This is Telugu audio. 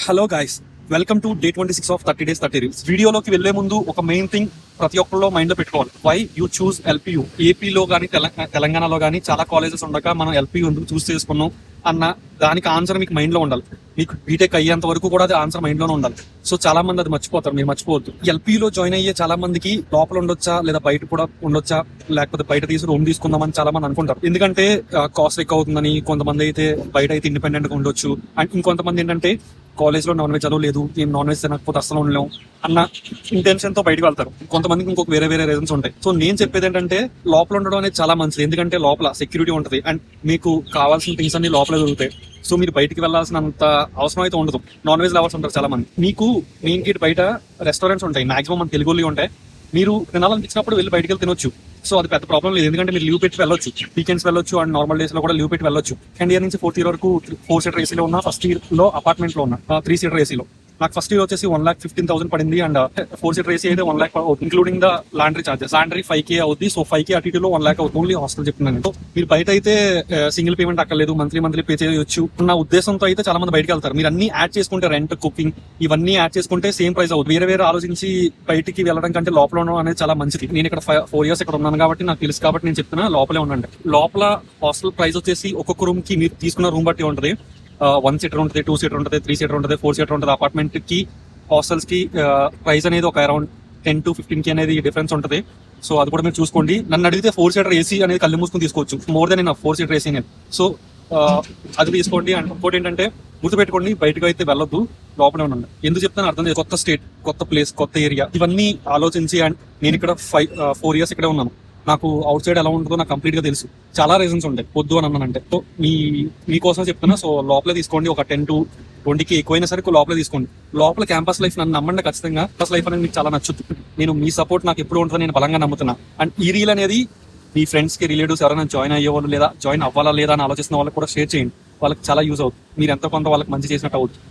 Hello guys, welcome to day 26 of 30 days 30 reels. వీడియోలోకి వెళ్లే ముందు ఒక మెయిన్ థింగ్ ప్రతి ఒక్కరిలో మైండ్ లో పెట్టుకోవాలి. Why you choose LPU. ఏపీలో కానీ తెలంగాణలో కానీ చాలా కాలేజెస్ ఉండగా మనం ఎల్పియు ఎందుకు చూస్ చేసుకున్నాం అన్న దానికి ఆన్సర్ మీకు మైండ్ లో ఉండాలి. మీకు బీటెక్ అయ్యేంత వరకు కూడా అది ఆన్సర్ మైండ్ లోనే ఉండాలి. సో చాలా మంది అది మర్చిపోతారు, మీరు మర్చిపోవద్దు. ఎల్పీలో జాయిన్ అయ్యే చాలా మందికి లోపల ఉండొచ్చా లేదా బయట కూడా ఉండొచ్చా, లేకపోతే బయట తీసి రూమ్ తీసుకుందామని చాలా మంది అనుకుంటారు. ఎందుకంటే కాస్ట్ ఎక్కువ అవుతుందని. కొంతమంది అయితే బయట అయితే ఇండిపెండెంట్ గా ఉండొచ్చు. అండ్ ఇంకొంతమంది ఏంటంటే కాలేజ్ లో నాన్ వెజ్ చదువు లేదు, ఏం నాన్ వెజ్ తినకపోతే అసలు ఉండలేము అన్న ఇంటెన్షన్ తో బయటకు వెళ్తారు. కొంతమందికి ఇంకొక వేరే రీజన్స్ ఉంటాయి. సో నేను చెప్పేది ఏంటంటే లోపల ఉండడం అనేది చాలా మంచిది. ఎందుకంటే లోపల సెక్యూరిటీ ఉంటుంది అండ్ మీకు కావాల్సిన థింగ్స్ అన్ని లోపలే దొరుకుతాయి. సో మీరు బయటికి వెళ్లాల్సినంత అవసరం అయితే ఉండదు. నాన్ వెజ్ లవర్స్ ఉంటారు చాలా మంది. మీకు మెయిన్ గేట్ బయట రెస్టారెంట్స్ ఉంటాయి, మాక్సిమం మన తెలుగులో ఉంటాయి. మీరు తినాలనిపించినప్పుడు వెళ్ళి బయటికి వెళ్ళి తినొచ్చు. సో అది పెద్ద ప్రాబ్లం లేదు, ఎందుకంటే మీరు లీవ్ పెట్టి వెళ్ళొచ్చు. వీకెండ్స్ వెళ్ళొచ్చు అండ్ నార్మల్ డేస్ లో కూడా లీవ్ పెట్టి వెళ్ళొచ్చు. సెకండ్ ఇయర్ నుంచి 4th year వరకు 4 seater ఏసీలో ఉన్నా, ఫస్ట్ ఇయర్ లో అపార్ట్మెంట్ లో ఉన్నా 3 seater ఏసీలో. నాకు ఫస్ట్ ఇయర్ వచ్చేసి 1,15,000 పడింది అండ్ 4 seater ఏసీ అయితే 1 lakh అవుతుంది, including the laundry charges. Laundry 5K అవుతుంది. సో 5K అటు ఇటులో 1 lakh అవుతుంది. ఓన్లీ హాస్టల్ చెప్తున్నాను. సో మీరు బయట అయితే సింగిల్ పేమెంట్ అక్కర్లేదు, మంత్లీ పే చేయొచ్చు అన్న ఉద్దేశంతో అయితే చాలా మంది బయటకు వెళ్తారు. మీరు అన్ని యాడ్ చేసుకుంటే, రెంట్, కుకింగ్ ఇవన్నీ యాడ్ చేసుకుంటే సేమ్ ప్రైస్ అవుతుంది. వేరే ఆలోచించి బయటికి వెళ్ళడం కంటే లోపల ఉండడం అనేది చాలా మంచిది. నేను ఇక్కడ 4 years ఇక్కడ ఉన్నాను కాబట్టి నాకు తెలుసు, కాబట్టి నేను చెప్తున్నా లోపలే ఉండండి. లోపల హాస్టల్ ప్రైస్ వచ్చేసి ఒక్కొక్క రూమ్ కి మీరు తీసుకున్న రూమ్ బట్టి ఉంటుంది. 1 seater ఉంటుంది, 2 seater ఉంటుంది, 3 seater ఉంటుంది, 4 seater ఉంటుంది. అపార్ట్మెంట్ కి హాస్టల్స్ కి ప్రైస్ అనేది ఒక అరౌండ్ 10 to 15K అనేది డిఫరెన్స్ ఉంటుంది. సో అది కూడా మీరు చూసుకోండి. నన్ను అడిగితే 4 seater ఏసీ అనేది కళ్ళు మూసుకొని తీసుకోవచ్చు. మోర్ దెన్ 4 seater ఏసీ అనేది. సో అది తీసుకోండి. అండ్ ఇంకోటి ఏంటంటే గుర్తుపెట్టుకోండి, బయటకు అయితే వెళ్ళొద్దు, లోపలే ఉండండి. ఎందుకు చెప్తాను అర్థం చేసి, కొత్త స్టేట్, కొత్త ప్లేస్, కొత్త ఏరియా, ఇవన్నీ ఆలోచించి. అండ్ నేను ఇక్కడ 4 years ఇక్కడే ఉన్నాను. నాకు అవుట్ సైడ్ ఎలా ఉంటుందో నాకు కంప్లీట్ గా తెలుసు. చాలా రీజన్స్ ఉంటాయి వద్దు అని అన్నానంటే. సో మీకోసం చెప్తున్నా. సో లోపలే తీసుకోండి. ఒక 10 to 20K ఎక్కువైనా సరే లోపలే తీసుకోండి. లోపల క్యాంపస్ లైఫ్ నన్ను నమ్మండి, ఖచ్చితంగా క్యాంపస్ లైఫ్ అనేది మీకు చాలా నచ్చుతుంది. నేను మీ సపోర్ట్ నాకు ఎప్పుడు ఉంటుందో నేను బలంగా నమ్ముతున్నా. అండ్ ఈ రీల్ అనేది మీ ఫ్రెండ్స్ కి, రిలేటివ్స్ ఎవరైనా జాయిన్ అయ్యేవాళ్ళు లేదా జాయిన్ అవ్వాలా లేదా అని ఆలోచిస్తున్న వాళ్ళకి కూడా షేర్ చేయండి. వాళ్ళకి చాలా యూజ్ అవుతుంది. మీరు ఎంతో కొంత వాళ్ళకి మంచి చేసినట్టు అవుతుంది.